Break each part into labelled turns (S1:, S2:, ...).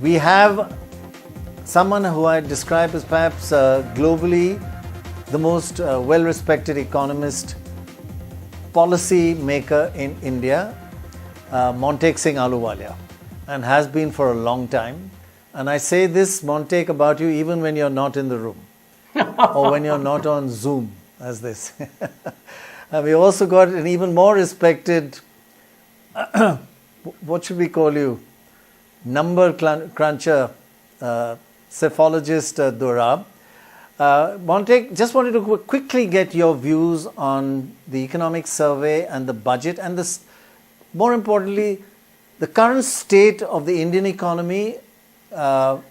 S1: we have someone who I describe as perhaps globally the most well-respected economist, policy maker in India, Montek Singh Ahluwalia, and has been for a long time. And I say this, Montek, about you even when you're not in the room or when you're not on Zoom, as they say. And we also got an even more respected, what should we call you, number cruncher, psephologist Dorab. Montek, just wanted to quickly get your views on the economic survey and the budget and this, more importantly, the current state of the Indian economy, where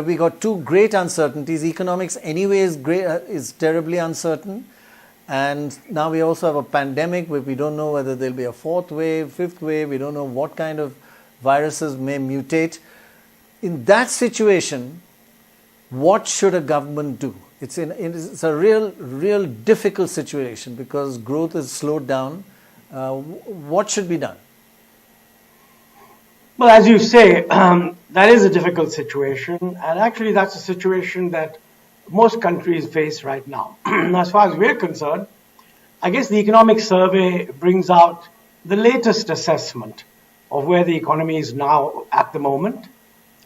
S1: we got two great uncertainties. Economics anyway is terribly uncertain, and now we also have a pandemic where we don't know whether there'll be a fourth wave, fifth wave. We don't know what kind of viruses may mutate. In that situation, what should a government do? It's a real difficult situation because growth is slowed down. What should be done?
S2: Well, as you say, that is a difficult situation, and actually that's a situation that most countries face right now. As far as we're concerned, I guess the economic survey brings out the latest assessment of where the economy is now at the moment.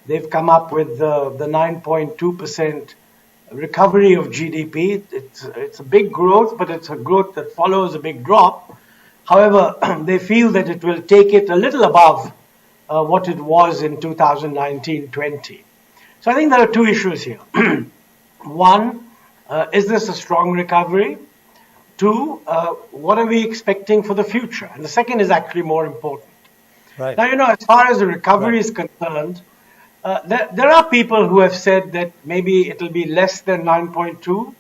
S2: They've come up with the 9.2% recovery of GDP. It's a big growth, but it's a growth that follows a big drop. However, they feel that it will take it a little above what it was in 2019-20. So I think there are two issues here. One, is this a strong recovery? Two, what are we expecting for the future? And the second is actually more important.
S1: Right.
S2: Now, as far as the recovery is concerned, there are people who have said that maybe it'll be less than 9.2,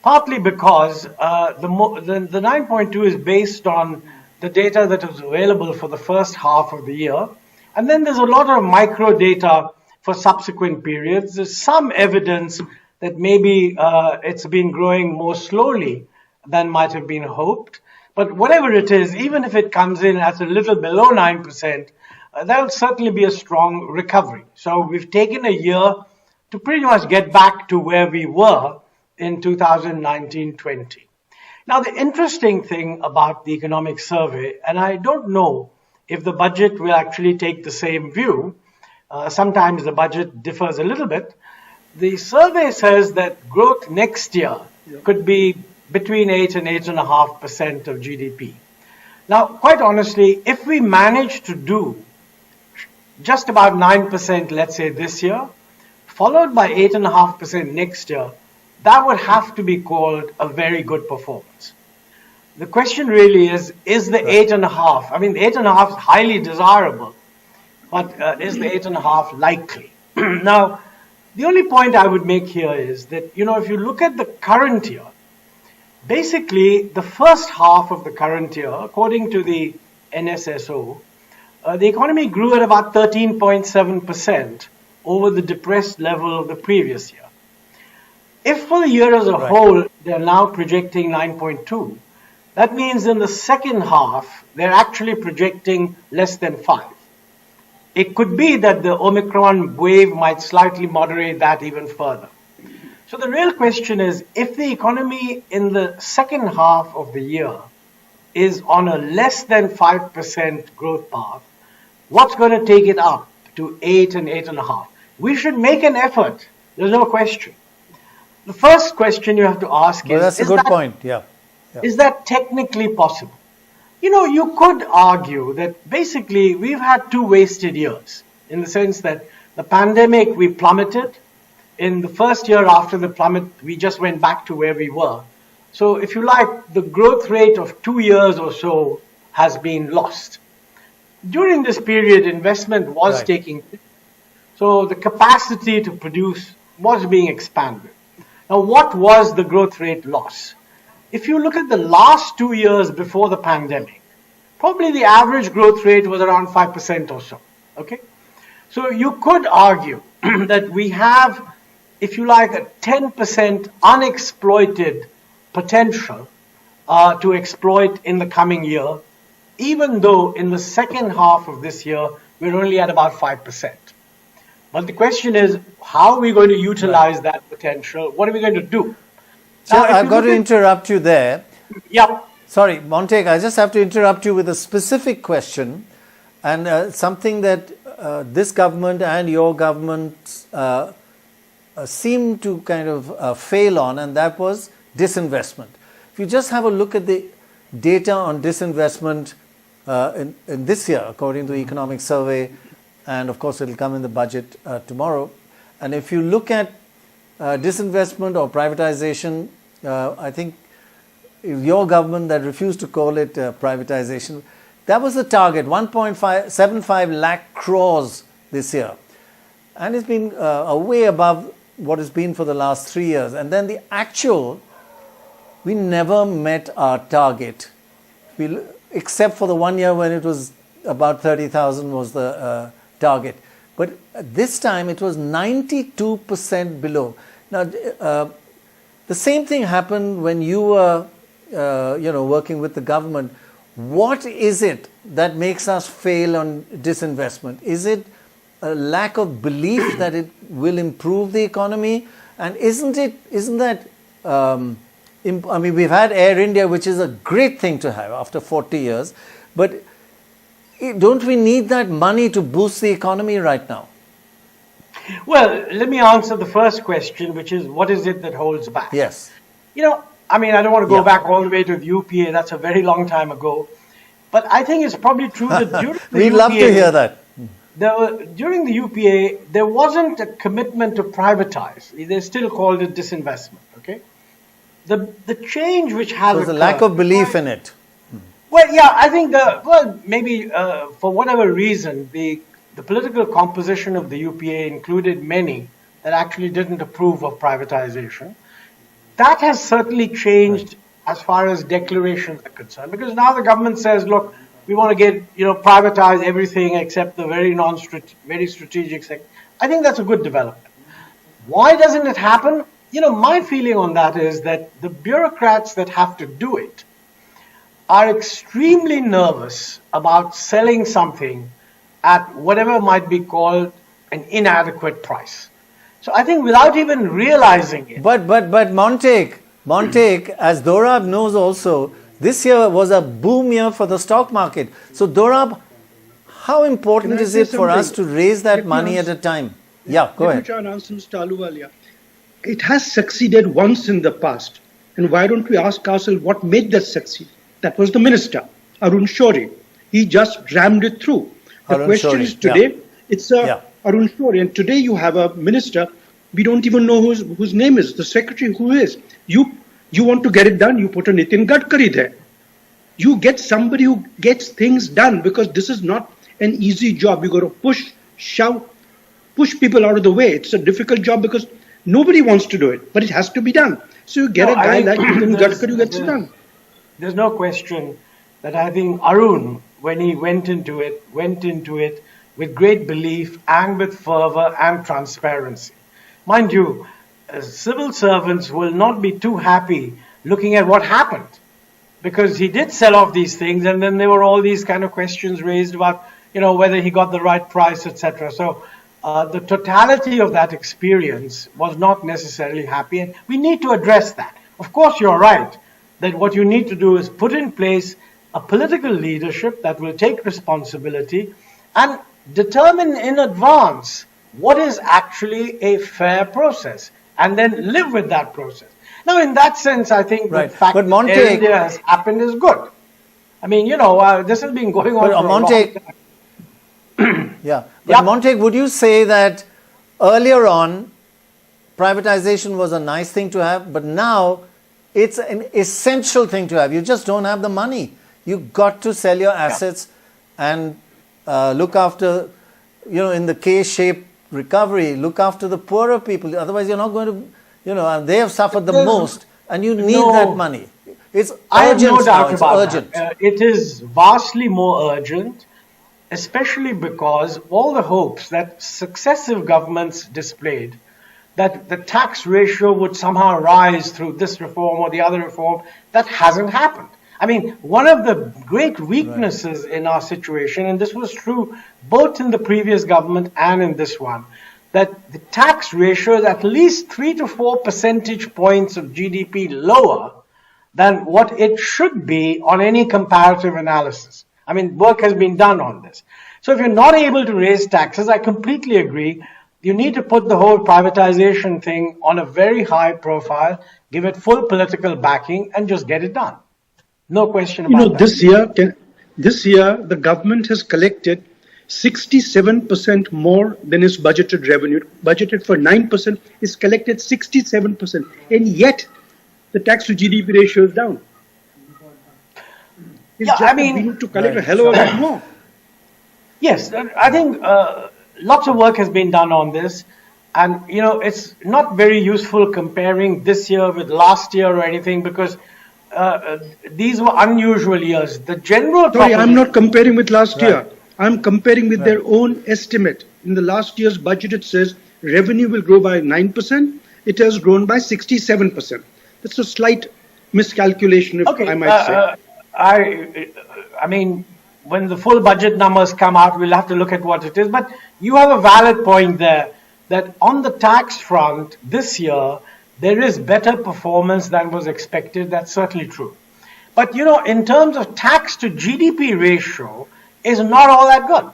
S2: partly because the 9.2 is based on the data that was available for the first half of the year. And then there's a lot of micro data for subsequent periods. There's some evidence that maybe it's been growing more slowly than might have been hoped. But whatever it is, even if it comes in at a little below 9%, that will certainly be a strong recovery. So we've taken a year to pretty much get back to where we were in 2019-20. Now, the interesting thing about the economic survey, and I don't know if the budget will actually take the same view, sometimes the budget differs a little bit. The survey says that growth next year could be between 8 and 8.5% of GDP. Now, quite honestly, if we manage to do just about 9%, let's say this year, followed by 8.5% next year, that would have to be called a very good performance. The question really is the 8.5? I mean, the 8.5 is highly desirable, but is the 8.5 likely? Now, the only point I would make here is that, if you look at the current year, basically the first half of the current year, according to the NSSO, the economy grew at about 13.7% over the depressed level of the previous year. If for the year as a whole, they're now projecting 9.2, that means in the second half, they're actually projecting less than 5. It could be that the Omicron wave might slightly moderate that even further. So the real question is, if the economy in the second half of the year is on a less than 5% growth path, what's going to take it up to 8 and 8.5? We should make an effort. There's no question. The first question you have to ask is...
S1: That's a good point, yeah.
S2: Is that technically possible? You could argue that basically we've had 2 wasted years, in the sense that the pandemic, we plummeted. In the first year after the plummet, we just went back to where we were. So if you like, the growth rate of 2 years or so has been lost. During this period, investment was taking place. So the capacity to produce was being expanded. Now, what was the growth rate loss? If you look at the last 2 years before the pandemic, probably the average growth rate was around 5% or so. Okay? So you could argue that we have, if you like, a 10% unexploited potential to exploit in the coming year, even though in the second half of this year, we're only at about 5%. But the question is, how are we going to utilize that potential? What are we going to do?
S1: So
S2: Now, if
S1: I've
S2: you
S1: got to
S2: look
S1: interrupt you there.
S2: yeah.
S1: Sorry, Montek, I just have to interrupt you with a specific question, and something that this government and your government seem to kind of fail on, and that was disinvestment. If you just have a look at the data on disinvestment in this year, according to the economic survey, and of course it will come in the budget tomorrow, and if you look at disinvestment or privatization, I think your government that refused to call it privatization, that was the target, 1.75 lakh crores this year. And it's been way above what it's been for the last 3 years. And then the actual, we never met our target, except for the 1 year when it was about 30,000 was the target. But this time it was 92% below. Now, the same thing happened when you were working with the government. What is it that makes us fail on disinvestment? Is it a lack of belief that it will improve the economy? And isn't that, I mean, we've had Air India, which is a great thing to have after 40 years, but don't we need that money to boost the economy right now?
S2: Well, let me answer the first question, which is, what is it that holds back?
S1: Yes.
S2: I mean, I don't want to go back all the way to the UPA. That's a very long time ago. But I think it's probably true that during the
S1: We'd love to hear that.
S2: During the UPA, there wasn't a commitment to privatize. They still called it disinvestment, okay? The change which has
S1: There's a lack of belief in it.
S2: Well, yeah, I think maybe for whatever reason, the political composition of the UPA included many that actually didn't approve of privatization. That has certainly changed as far as declarations are concerned, because now the government says, look, we want to privatize everything except the very strategic sector. I think that's a good development. Why doesn't it happen? My feeling on that is that the bureaucrats that have to do it are extremely nervous about selling something at whatever might be called an inadequate price. So I think without even realizing it.
S1: But Montek, as Dorab knows also, this year was a boom year for the stock market. So Dorab, how important is it for us to raise that money at a time? Yeah, go ahead.
S3: Let me try and answer Mr. Ahluwalia. It has succeeded once in the past. And why don't we ask ourselves what made that succeed? That was the minister, Arun Shourie. He just rammed it through. The question is today, it's Arun Shourie. And today you have a minister, we don't even know whose name is, the secretary who is. You want to get it done, you put a Nitin Gadkari there. You get somebody who gets things done, because this is not an easy job. You got to push, shout, push people out of the way. It's a difficult job because nobody wants to do it, but it has to be done. So you get a guy like Nitin Gadkari who gets it done.
S2: There's no question that I think Arun, when he went into it with great belief and with fervor and transparency. Mind you, civil servants will not be too happy looking at what happened, because he did sell off these things, and then there were all these kind of questions raised about, whether he got the right price, etc. So the totality of that experience was not necessarily happy, and we need to address that. Of course, you're right that what you need to do is put in place a political leadership that will take responsibility and determine in advance what is actually a fair process, and then live with that process. Now, in that sense, I think the fact that Air India has happened is good. I mean, this has been going on for a long time.
S1: Montek, would you say that earlier on, privatization was a nice thing to have, but now it's an essential thing to have? You just don't have the money. You've got to sell your assets and look after, in the K-shaped recovery, look after the poorer people. Otherwise, you're not going to, they have suffered the most, and you need that money. It's urgent.
S2: I have no doubt about that. It is vastly more urgent, especially because all the hopes that successive governments displayed, that the tax ratio would somehow rise through this reform or the other reform, that hasn't happened. I mean, one of the great weaknesses in our situation, and this was true both in the previous government and in this one, that the tax ratio is at least 3 to 4 percentage points of GDP lower than what it should be on any comparative analysis. I mean, work has been done on this. So if you're not able to raise taxes, I completely agree. You need to put the whole privatization thing on a very high profile, give it full political backing, and just get it done. No question about that.
S3: This year, the government has collected 67% more than its budgeted revenue. Budgeted for 9%, is collected 67%. And yet, the tax to GDP ratio is down. We need to collect a hell of a lot more.
S2: Yes, I think lots of work has been done on this. And, it's not very useful comparing this year with last year or anything, because these were unusual years. The general
S3: Sorry, I'm not comparing with last year. I'm comparing with their own estimate. In the last year's budget, it says revenue will grow by 9%. It has grown by 67%. That's a slight miscalculation, if I might say.
S2: I mean, when the full budget numbers come out, we'll have to look at what it is. But you have a valid point there, that on the tax front this year, there is better performance than was expected. That's certainly true. But, in terms of tax to GDP ratio, is not all that good.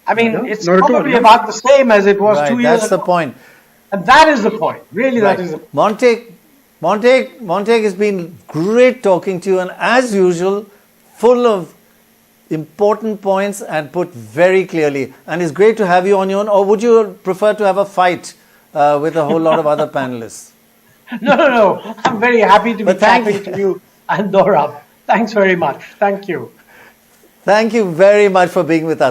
S2: I mean, it's probably about the same as it was 2 years ago.
S1: That's the point.
S2: And that is the point. Really, that is the point.
S1: Montek, it's been great talking to you, and as usual, full of important points and put very clearly. And it's great to have you on your own. Or would you prefer to have a fight with a whole lot of other panelists?
S2: No. I'm very happy to be chatting to you and Dora. Thanks very much. Thank you.
S1: Thank you very much for being with us.